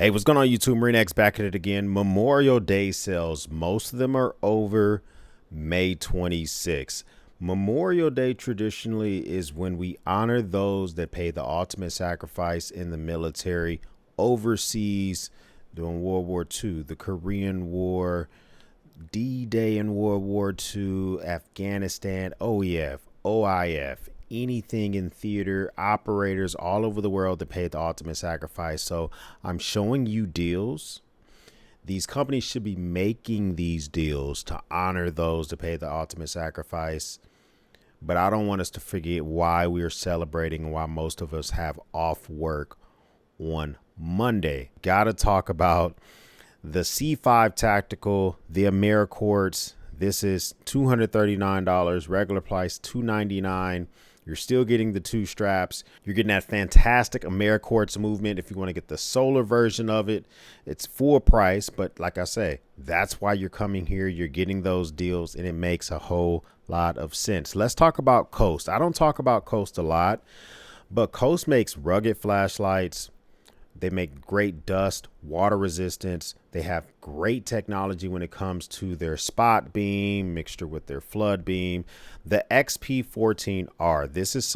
Hey, what's going on YouTube? Marine X back at it again. Memorial Day sales. Most of them are over May 26th. Memorial Day traditionally is when we honor those that paid the ultimate sacrifice in the military overseas during World War II, the Korean War, D-Day in World War II, Afghanistan, OEF, OIF, anything in theater, operators all over the world that paid the ultimate sacrifice. So I'm showing you deals. These companies should be making these deals to honor those that paid the ultimate sacrifice. But I don't want us to forget why we are celebrating and why most of us have off work on Monday. Got to talk about the C5 Tactical, the AmeriQuartz. This is $239, regular price $299. You're still getting the two straps. You're getting that fantastic AmeriQuartz movement. If you want to get the solar version of it, it's full price. But like I say, that's why you're coming here. You're getting those deals, and it makes a whole lot of sense. Let's talk about Coast. I don't talk about Coast a lot, but Coast makes rugged flashlights. They make great dust, water resistance. They have great technology when it comes to their spot beam mixture with their flood beam. The XP14R, this is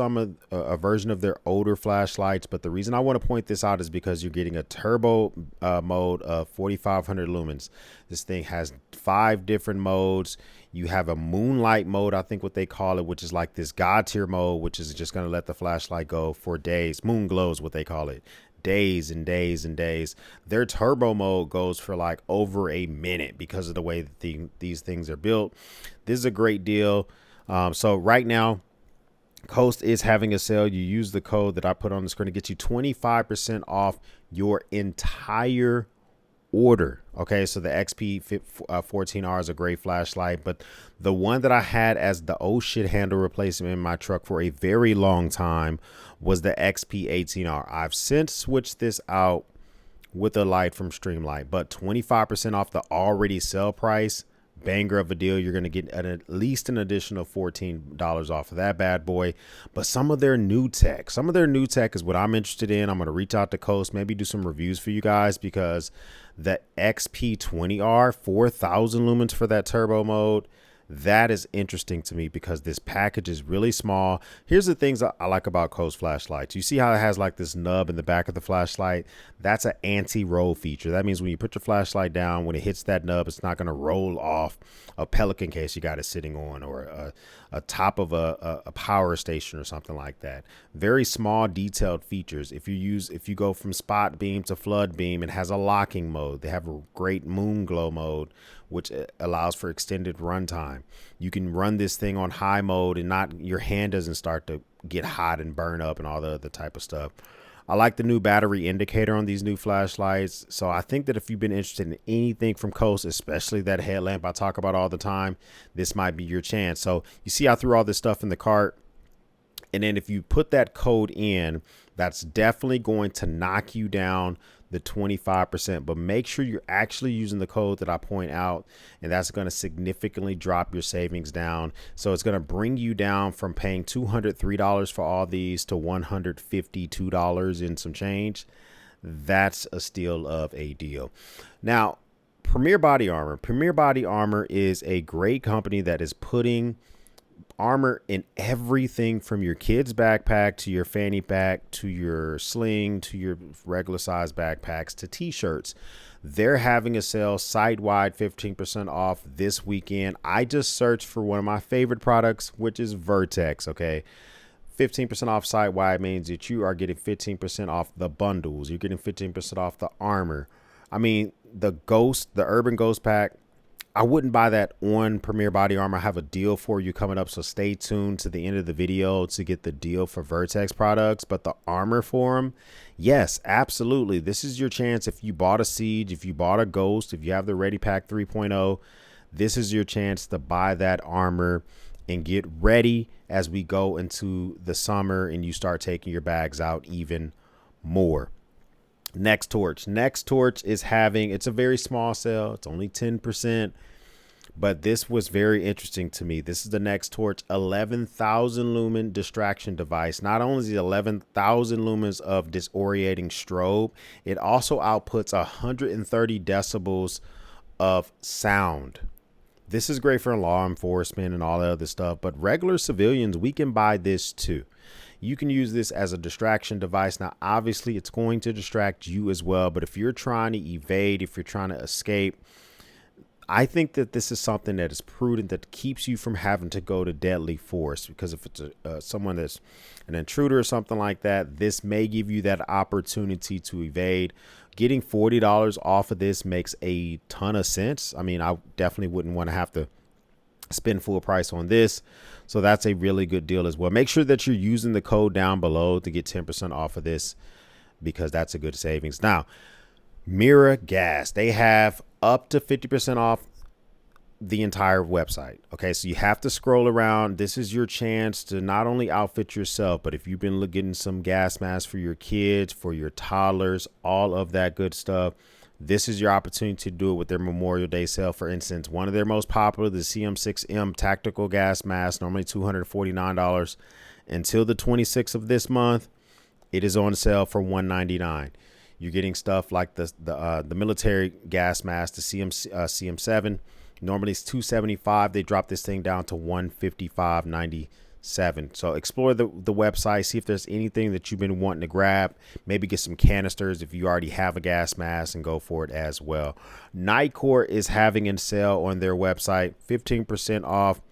a version of their older flashlights, but the reason I want to point this out is because you're getting a turbo mode of 4,500 lumens. This thing has 5 different modes. You have a moonlight mode, I think what they call it, which is like this God tier mode, which is just going to let the flashlight go for days. Moon glow is what they call it. Days and days and days. Their turbo mode goes for like over a minute because of the way that these things are built. This is a great deal. So right now, Coast is having a sale. You use the code that I put on the screen to get you 25% off your entire order. Okay, so the XP14R is a great flashlight, but the one that I had as the oh shit handle replacement in my truck for a very long time was the XP18R. I've since switched this out with a light from Streamlight, but 25% off the already sell price. Banger of a deal. You're going to get at least an additional $14 off of that bad boy. But some of their new tech is what I'm interested in. I'm going to reach out to Coast, maybe do some reviews for you guys, because the XP20R, 4,000 lumens for that turbo mode, that is interesting to me because this package is really small. Here's the things I like about Coast flashlights. You see how it has like this nub in the back of the flashlight? That's an anti-roll feature. That means when you put your flashlight down, when it hits that nub, it's not going to roll off a Pelican case you got it sitting on, or a top of a power station or something like that. Very small detailed features. If you go from spot beam to flood beam, it has a locking mode. They have a great moon glow mode, which allows for extended runtime. You can run this thing on high mode and your hand doesn't start to get hot and burn up and all the other type of stuff. I like the new battery indicator on these new flashlights. So I think that if you've been interested in anything from Coast, especially that headlamp I talk about all the time, this might be your chance. So you see I threw all this stuff in the cart. And then if you put that code in, that's definitely going to knock you down the 25%, but make sure you're actually using the code that I point out, and that's going to significantly drop your savings down. So it's going to bring you down from paying $203 for all these to $152 and some change. That's a steal of a deal. Now, Premier Body Armor. Premier Body Armor is a great company that is putting armor in everything from your kid's backpack to your fanny pack to your sling to your regular size backpacks to t-shirts. They're having a sale site-wide, 15% off this weekend. I just searched for one of my favorite products, which is Vertex. Okay, 15% off site-wide means that you are getting 15% off the bundles. You're getting 15% off the armor. I mean, the Urban Ghost pack, I wouldn't buy that on Premier Body Armor. I have a deal for you coming up, so stay tuned to the end of the video to get the deal for Vertex products. But the armor for them, yes, absolutely. This is your chance. If you bought a Siege, if you bought a Ghost, if you have the Ready Pack 3.0, this is your chance to buy that armor and get ready as we go into the summer and you start taking your bags out even more. Next Torch is having, it's a very small sale. It's only 10%, But this was very interesting to me. This is the next torch, 11,000 lumen distraction device. Not only is it 11,000 lumens of disorienting strobe, it also outputs 130 decibels of sound. This is great for law enforcement and all that other stuff, but regular civilians, we can buy this too. You can use this as a distraction device. Now, obviously, it's going to distract you as well, but if you're trying to evade, if you're trying to escape, I think that this is something that is prudent, that keeps you from having to go to deadly force, because if it's someone that's an intruder or something like that, this may give you that opportunity to evade. Getting $40 off of this makes a ton of sense. I mean, I definitely wouldn't want to have to spend full price on this. So that's a really good deal as well. Make sure that you're using the code down below to get 10% off of this, because that's a good savings. Now, Mira Gas, they have up to 50% off the entire website. Okay, so you have to scroll around. This is your chance to not only outfit yourself, but if you've been getting some gas masks for your kids, for your toddlers, all of that good stuff, this is your opportunity to do it with their Memorial Day sale. For instance, one of their most popular, the CM6M tactical gas mask, normally $249. Until the 26th of this month, it is on sale for $199. You're getting stuff like the military gas mask, the CM7. Normally it's $275. They dropped this thing down to $155.97. So explore the website, see if there's anything that you've been wanting to grab. Maybe get some canisters if you already have a gas mask, and go for it as well. Nycore is having a sale on their website, 15% off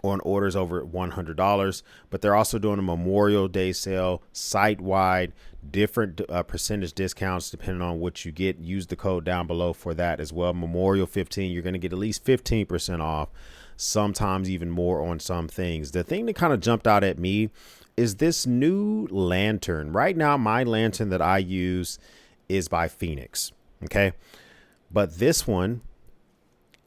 on orders over $100, but they're also doing a Memorial Day sale site-wide, different percentage discounts depending on what you get. Use the code down below for that as well. Memorial 15, you're going to get at least 15% off, sometimes even more on some things. The thing that kind of jumped out at me is this new lantern. Right now, my lantern that I use is by Phoenix. Okay, but this one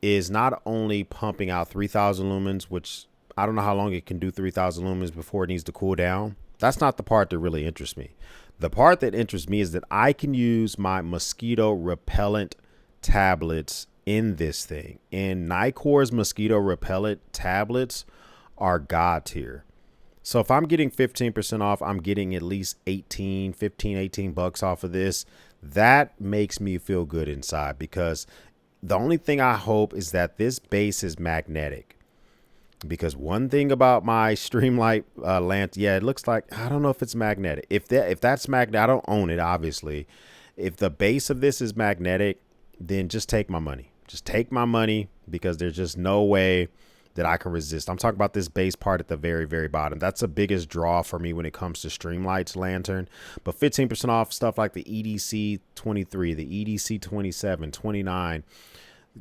is not only pumping out 3,000 lumens, which I don't know how long it can do 3,000 lumens before it needs to cool down. That's not the part that really interests me. The part that interests me is that I can use my mosquito repellent tablets in this thing. And Nycore's mosquito repellent tablets are God tier. So if I'm getting 15% off, I'm getting at least 18 bucks off of this. That makes me feel good inside, because the only thing I hope is that this base is magnetic, because one thing about my Streamlight lantern, yeah, it looks like, I don't know if it's magnetic. If that's magnetic, I don't own it, obviously. If the base of this is magnetic, then just take my money. Just take my money, because there's just no way that I can resist. I'm talking about this base part at the very, very bottom. That's the biggest draw for me when it comes to Streamlight's lantern. But 15% off stuff like the EDC 23, the EDC 27, 29.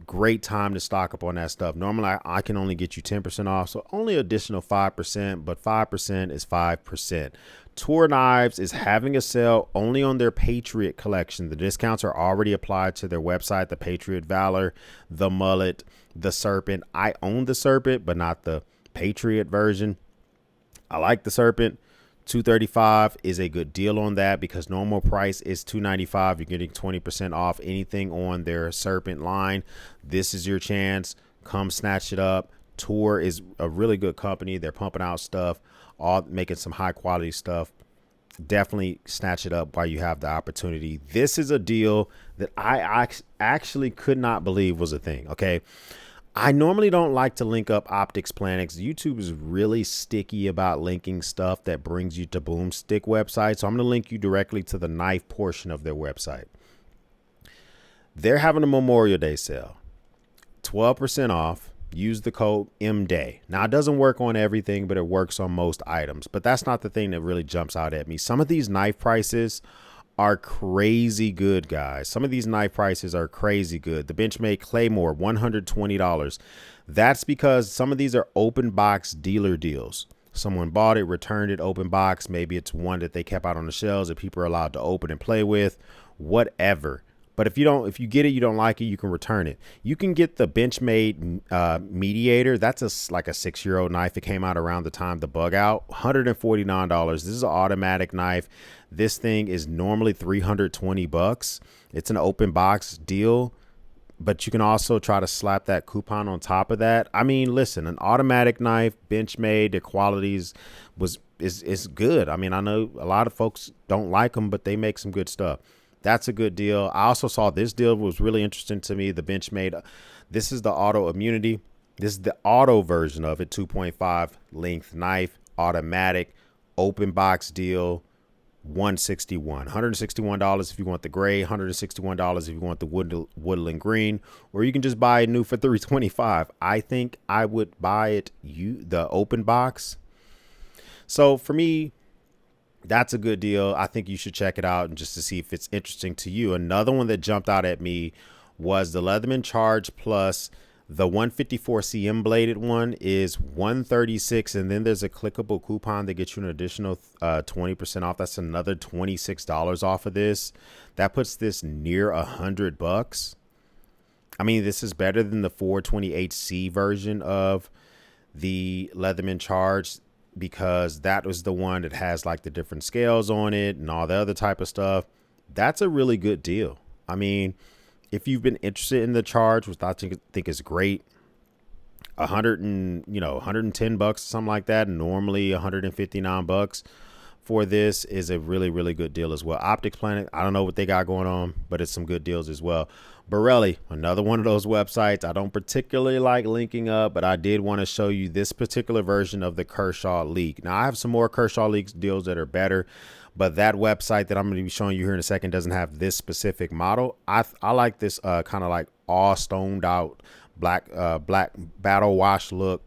Great time to stock up on that stuff. Normally, I can only get you 10% off, so only additional 5%, but 5% is 5%. Tour Knives is having a sale only on their Patriot collection. The discounts are already applied to their website, the Patriot Valor, the Mullet, the Serpent. I own the Serpent, but not the Patriot version. I like the Serpent. $235 is a good deal on that, because normal price is $295. You're getting 20% off anything on their Serpent line. This is your chance. Come snatch it up. Tour is a really good company. They're pumping out stuff, all making some high quality stuff. Definitely snatch it up while you have the opportunity. This is a deal that I actually could not believe was a thing. Okay, I normally don't like to link up Optics Planets. YouTube is really sticky about linking stuff that brings you to boomstick websites. So I'm going to link you directly to the knife portion of their website. They're having a Memorial Day sale, 12% off. Use the code MDAY. Now, it doesn't work on everything, but it works on most items. But that's not the thing that really jumps out at me. Some of these knife prices are crazy good, guys. Some of these knife prices are crazy good. The Benchmade Claymore, $120. That's because some of these are open box dealer deals. Someone bought it, returned it, open box. Maybe it's one that they kept out on the shelves that people are allowed to open and play with, whatever. But if you get it, you don't like it, you can return it. You can get the Benchmade Mediator. That's like a 6-year-old knife. It came out around the time the bug out. $149. This is an automatic knife. This thing is normally $320. It's an open box deal. but you can also try to slap that coupon on top of that. I mean, listen, an automatic knife, Benchmade, their qualities is good. I mean, I know a lot of folks don't like them, but they make some good stuff. That's a good deal. I also saw this deal was really interesting to me. The Benchmade, this is the auto immunity. This is the auto version of it, 2.5 length knife, automatic, open box deal. $161 if you want the gray, $161 if you want the woodland green, or you can just buy it new for $325. I think I would buy it the open box. So for me, that's a good deal. I think you should check it out and just to see if it's interesting to you. Another one that jumped out at me was the Leatherman Charge Plus. The 154 CM bladed one is $136, and then there's a clickable coupon that gets you an additional 20% off. That's another $26 off of this. That puts this near $100. I mean, this is better than the 428C version of the Leatherman Charge, because that was the one that has like the different scales on it and all the other type of stuff. That's a really good deal. I mean, if you've been interested in the Charge, which I think is great, $110 something like that. Normally $159 for this is a really, really good deal as well. Optics Planet, I don't know what they got going on, but it's some good deals as well. Belli, another one of those websites I don't particularly like linking up, but I did want to show you this particular version of the Kershaw Leak. Now I have some more Kershaw Leaks deals that are better, but that website that I'm going to be showing you here in a second doesn't have this specific model. I like this kind of like all stoned out black battle wash look.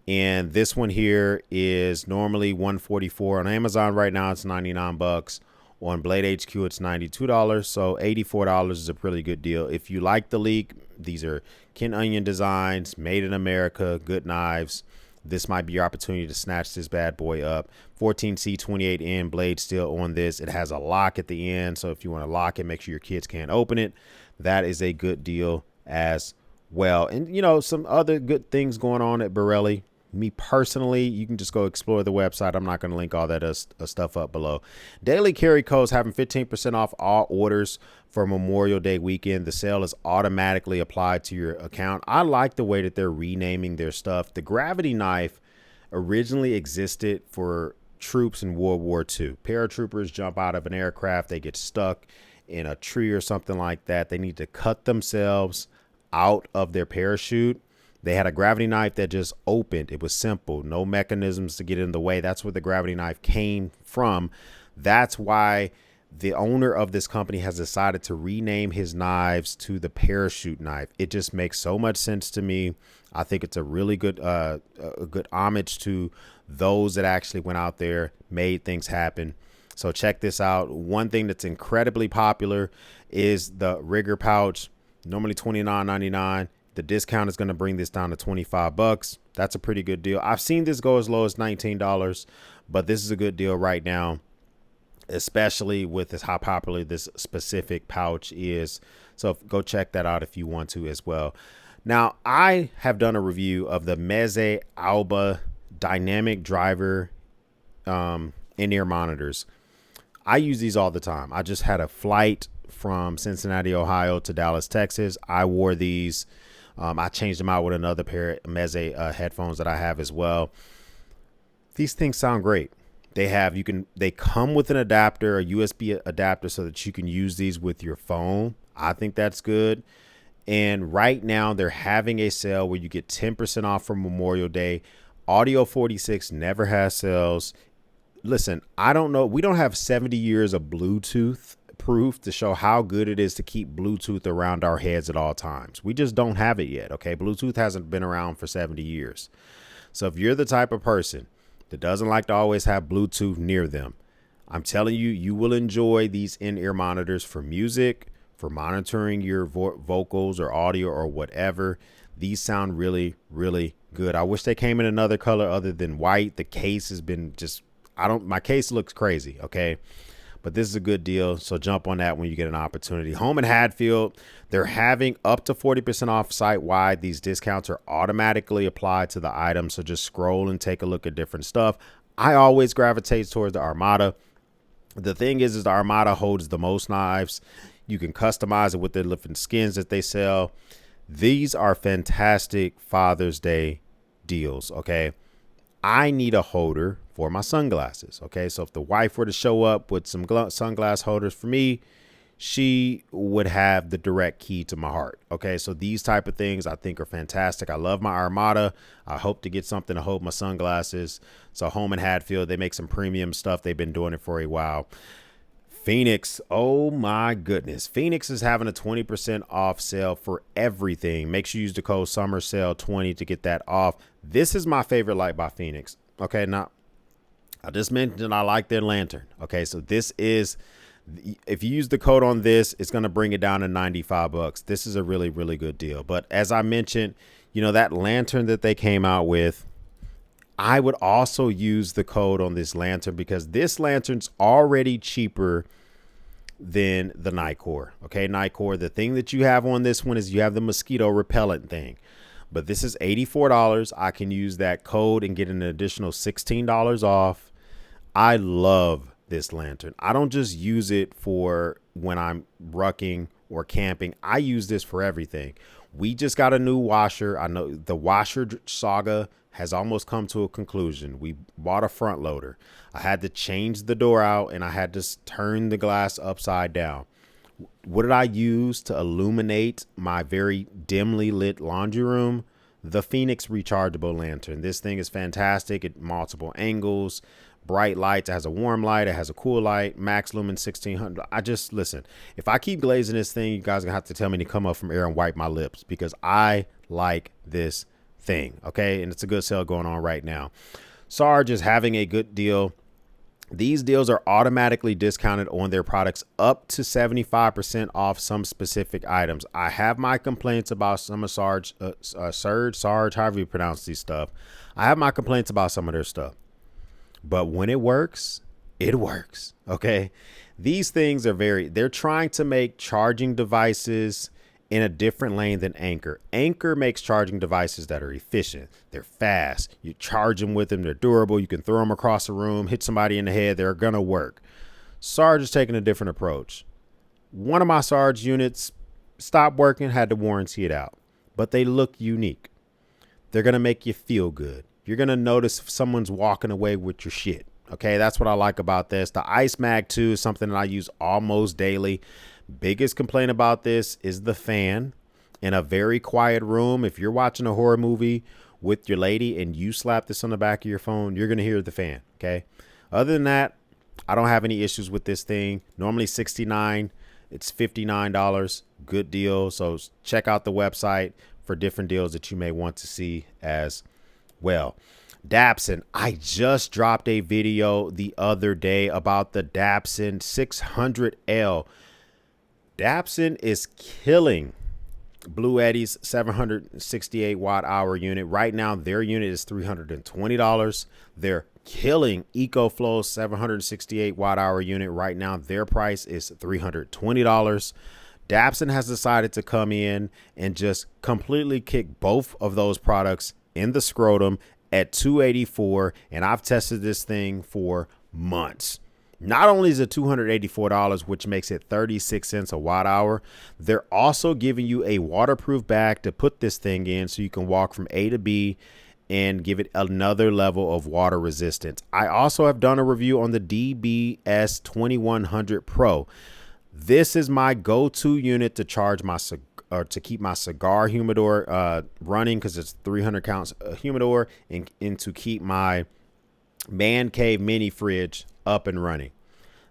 And this one here is normally $144 on Amazon. Right now it's $99. On Blade HQ it's $92. So $84 is a pretty good deal. If you like the Leak, these are Ken Onion designs, made in America, good knives. This might be your opportunity to snatch this bad boy up. 14C 28N blade steel on this. It has a lock at the end, so if you want to lock it, make sure your kids can't open it. That is a good deal as well. And you know, some other good things going on at Belli. Me personally, you can just go explore the website. I'm not going to link all that stuff up below. Daily carry codes having 15% off all orders for Memorial Day weekend. The sale is automatically applied to your account. I like the way that they're renaming their stuff. The gravity knife originally existed for troops in World War II. Paratroopers jump out of an aircraft. They get stuck in a tree or something like that. They need to cut themselves out of their parachute. They had a gravity knife that just opened. It was simple, no mechanisms to get in the way. That's where the gravity knife came from. That's why the owner of this company has decided to rename his knives to the parachute knife. It just makes so much sense to me. I think it's a really good, a good homage to those that actually went out there, made things happen. So check this out. One thing that's incredibly popular is the Rigger pouch, normally $29.99. The discount is going to bring this down to $25. That's a pretty good deal. I've seen this go as low as $19, but this is a good deal right now, especially with how popular this specific pouch is. So go check that out if you want to as well. Now, I have done a review of the Meze Alba dynamic driver in-ear monitors. I use these all the time. I just had a flight from Cincinnati, Ohio to Dallas, Texas. I wore these. I changed them out with another pair of Meze headphones that I have as well. These things sound great. They come with an adapter, a USB adapter, so that you can use these with your phone. I think that's good. And right now they're having a sale where you get 10% off for Memorial Day. Audio 46 never has sales. Listen, I don't know. We don't have 70 years of Bluetooth proof to show how good it is to keep Bluetooth around our heads at all times. We just don't have it yet. Okay. Bluetooth hasn't been around for 70 years. So if you're the type of person that doesn't like to always have Bluetooth near them, I'm telling you, you will enjoy these in-ear monitors for music, for monitoring your vocals or audio or whatever. These sound really, really good. I wish they came in another color other than white. The case has been just, my case looks crazy. Okay. But this is a good deal, so jump on that when you get an opportunity. Home and Hadfield, they're having up to 40% off site-wide. These discounts are automatically applied to the item, so just scroll and take a look at different stuff. I always gravitate towards the Armada. The thing is the Armada holds the most knives. You can customize it with the different skins that they sell. These are fantastic Father's Day deals. Okay. I need a holder for my sunglasses. Okay. So if the wife were to show up with some sunglass holders for me, she would have the direct key to my heart. Okay. So these type of things I think are fantastic. I love my Armada. I hope to get something to hold my sunglasses. So home in Hadfield, they make some premium stuff. They've been doing it for a while. Phoenix, oh my goodness. Phoenix is having a 20% off sale for everything. Make sure you use the code SummerSale20 to get that off. This is my favorite light by Phoenix. Okay, now I just mentioned I like their lantern. Okay, so this is, if you use the code on this, it's going to bring it down to 95 bucks. This is a really, really good deal. But as I mentioned, you know, that lantern that they came out with, I would also use the code on this lantern because this lantern's already cheaper than the Nycore. Okay, Nycore, the thing that you have on this one is you have the mosquito repellent thing. But this is $84. I can use that code and get an additional $16 off. I love this lantern. I don't just use it for when I'm rucking or camping. I use this for everything. We just got a new washer. I know the washer saga has almost come to a conclusion. We bought a front loader. I had to change the door out and I had to turn the glass upside down. What did I use to illuminate my very dimly lit laundry room? The Phoenix rechargeable lantern. This thing is fantastic at multiple angles, bright lights. It has a warm light. It has a cool light, max lumen 1600. I just, listen, if I keep glazing this thing, you guys are gonna have to tell me to come up from air and wipe my lips because I like this thing. Okay. And it's a good sale going on right now. Sarge is having a good deal. These deals are automatically discounted on their products up to 75% off some specific items. I have my complaints about some of Sarge, however you pronounce these stuff. I have my complaints about some of their stuff, but when it works, it works. Okay. These things are they're trying to make charging devices in a different lane than Anchor. Anchor makes charging devices that are efficient. They're fast. You charge them with them. They're durable. You can throw them across the room, hit somebody in the head. They're going to work. Sarge is taking a different approach. One of my Sarge units stopped working, had to warranty it out, but they look unique. They're going to make you feel good. You're going to notice if someone's walking away with your shit. Okay, that's what I like about this. The Ice Mag 2 is something that I use almost daily. Biggest complaint about this is the fan. In a very quiet room, if you're watching a horror movie with your lady and you slap this on the back of your phone, you're going to hear the fan. Okay. Other than that, I don't have any issues with this thing. Normally $69. It's $59. Good deal. So check out the website for different deals that you may want to see as well. Dapson, I just dropped a video the other day about the Dapson 600L. Dapson is killing Blue Eddy's 768 watt hour unit. Right now, their unit is $320. They're killing EcoFlow's 768 watt hour unit. Right now, their price is $320. Dapson has decided to come in and just completely kick both of those products in the scrotum at $284, and I've tested this thing for months. Not only is it $284, which makes it 36 cents a watt hour, they're also giving you a waterproof bag to put this thing in so you can walk from A to B and give it another level of water resistance. I also have done a review on the DBS 2100 Pro. This is my go-to unit to charge my to keep my cigar humidor running because it's 300 counts humidor and to keep my man cave mini fridge up and running.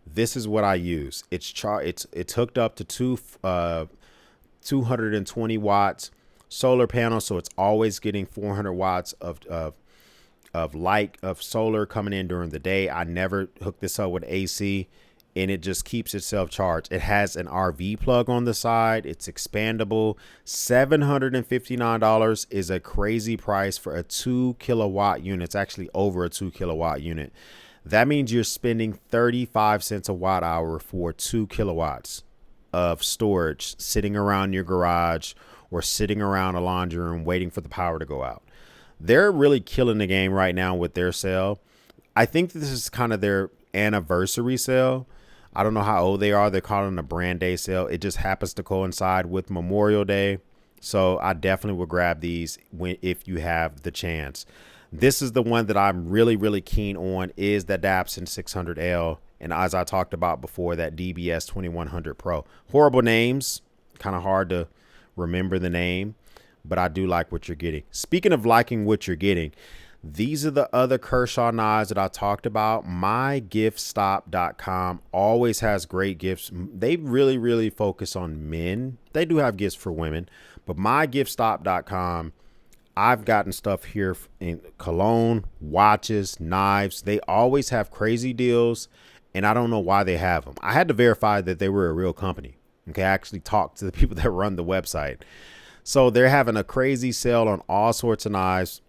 This is what I use. It's hooked up to 220 watts solar panel, so it's always getting 400 watts of light of solar coming in during the day. I never hook this up with AC, and it just keeps itself charged. It has an RV plug on the side. It's expandable. $759 is a crazy price for a 2 kilowatt unit. It's actually over a 2 kilowatt unit. That means you're spending 35 cents a watt hour for 2 kilowatts of storage sitting around your garage or sitting around a laundry room waiting for the power to go out. They're really killing the game right now with their sale. I think this is kind of their anniversary sale. I don't know how old they are. They're calling it a brand day sale. It just happens to coincide with Memorial Day. So I definitely will grab these if you have the chance. This is the one that I'm really, really keen on, is the Dapson 600L. And as I talked about before, that DBS 2100 Pro. Horrible names, kind of hard to remember the name, but I do like what you're getting. Speaking of liking what you're getting, these are the other Kershaw knives that I talked about. MyGiftStop.com always has great gifts. They really, really focus on men. They do have gifts for women, but MyGiftStop.com, I've gotten stuff here in cologne, watches, knives. They always have crazy deals, and I don't know why they have them. I had to verify that they were a real company. Okay, I actually talked to the people that run the website. So they're having a crazy sale on all sorts of knives.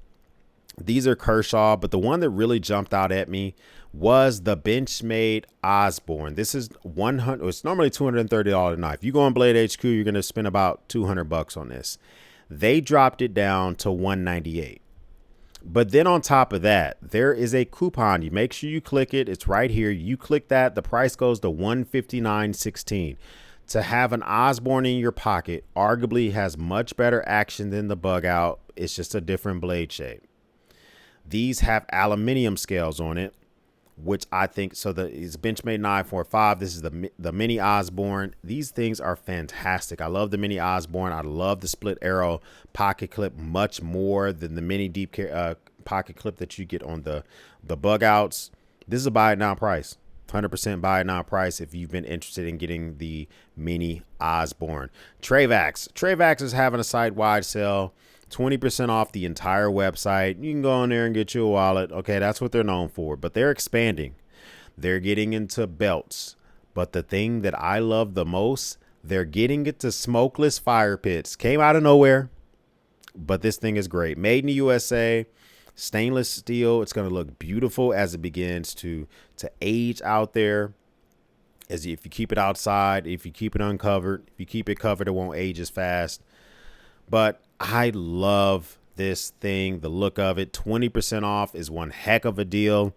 These are Kershaw, but the one that really jumped out at me was the Benchmade Osborne. This is $100. It's normally $230 knife. You go on Blade HQ, you're going to spend about $200 on this. They dropped it down to $198. But then on top of that, there is a coupon. You make sure you click it. It's right here. You click that, the price goes to $159.16. To have an Osborne in your pocket arguably has much better action than the Bug Out. It's just a different blade shape. These have aluminum scales on it, which I think, so it's Benchmade 945. This is the Mini Osborne. These things are fantastic. I love the Mini Osborne. I love the split arrow pocket clip much more than the mini deep pocket clip that you get on the Bug Outs. This is a buy it now price. 100% buy it now price if you've been interested in getting the Mini Osborne. Trayvax is having a site-wide sale. 20% off the entire website. You can go on there and get you a wallet. Okay, that's what they're known for. But they're expanding. They're getting into belts. But the thing that I love the most, they're getting into smokeless fire pits. Came out of nowhere, but this thing is great. Made in the USA, stainless steel. It's going to look beautiful as it begins to age out there. If you keep it outside, if you keep it uncovered, if you keep it covered, it won't age as fast. But I love this thing, the look of it. 20% off is one heck of a deal.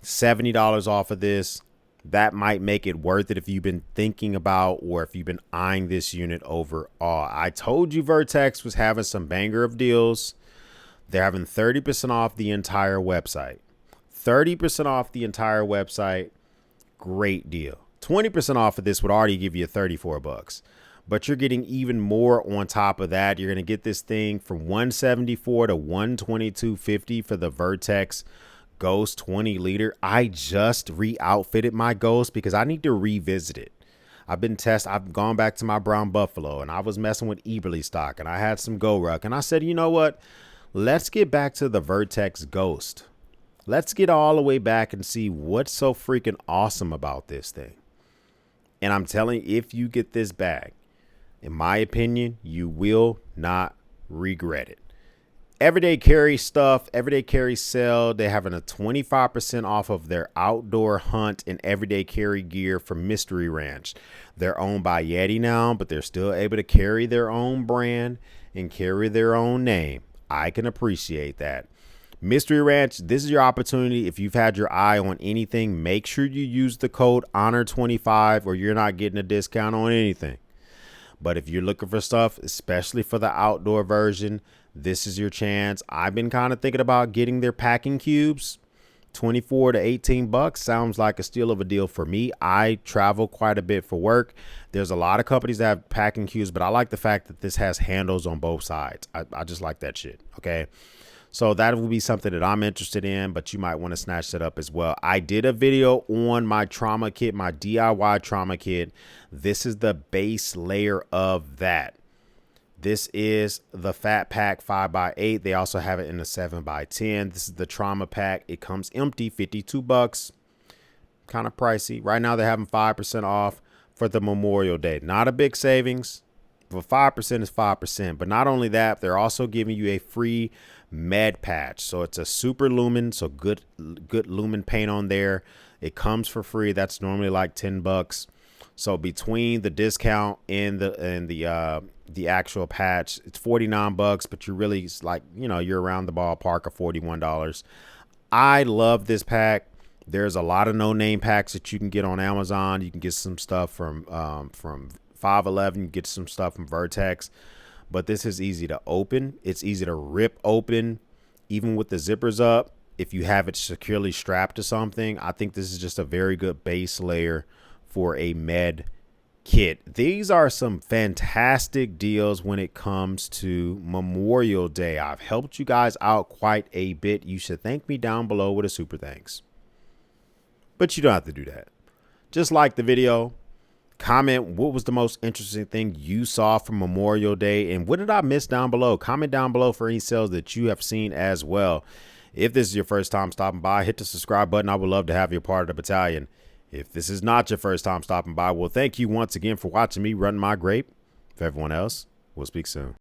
$70 off of this. That might make it worth it if you've been thinking about, or if you've been eyeing this unit overall. I told you Vertex was having some banger of deals. They're having 30% off the entire website. 30% off the entire website. Great deal. 20% off of this would already give you $34. But you're getting even more on top of that. You're going to get this thing from $174 to $122.50 for the Vertex Ghost 20 liter. I just re-outfitted my Ghost because I need to revisit it. I've gone back to my Brown Buffalo, and I was messing with Eberly stock, and I had some Go-Ruck, and I said, you know what? Let's get back to the Vertex Ghost. Let's get all the way back and see what's so freaking awesome about this thing. And I'm telling you, if you get this bag, in my opinion, you will not regret it. Everyday Carry stuff, Everyday Carry sale. They're having a 25% off of their outdoor hunt and everyday carry gear from Mystery Ranch. They're owned by Yeti now, but they're still able to carry their own brand and carry their own name. I can appreciate that. Mystery Ranch, this is your opportunity. If you've had your eye on anything, make sure you use the code HONOR25 or you're not getting a discount on anything. But if you're looking for stuff, especially for the outdoor version, this is your chance. I've been kind of thinking about getting their packing cubes. 24 to 18 bucks sounds like a steal of a deal for me. I travel quite a bit for work. There's a lot of companies that have packing cubes, but I like the fact that this has handles on both sides. I just like that shit. Okay. So that will be something that I'm interested in, but you might want to snatch that up as well. I did a video on my trauma kit, my DIY trauma kit. This is the base layer of that. This is the Fat Pack 5x8. They also have it in the 7x10. This is the trauma pack. It comes empty, 52 bucks. Kind of pricey. Right now they're having 5% off for the Memorial Day. Not a big savings, but 5% is 5%. But not only that, they're also giving you a free med patch. So it's a super lumen, so good lumen paint on there. It comes for free. That's normally like 10 bucks. So between the discount and the actual patch, it's 49 bucks, but you're really like, you know, you're around the ballpark of $41. I love this pack. There's a lot of no-name packs that you can get on Amazon. You can get some stuff from 511. You get some stuff from Vertex. But this is easy to open. It's easy to rip open, even with the zippers up. If you have it securely strapped to something, I think this is just a very good base layer for a med kit. These are some fantastic deals when it comes to Memorial Day. I've helped you guys out quite a bit. You should thank me down below with a super thanks. But you don't have to do that. Just like the video, comment what was the most interesting thing you saw from Memorial Day, and what did I miss down below? Comment down below for any sales that you have seen as well. If this is your first time stopping by, hit the subscribe button. I would love to have you a part of the battalion. If this is not your first time stopping by, well, thank you once again for watching me run my grape. For everyone else, we'll speak soon.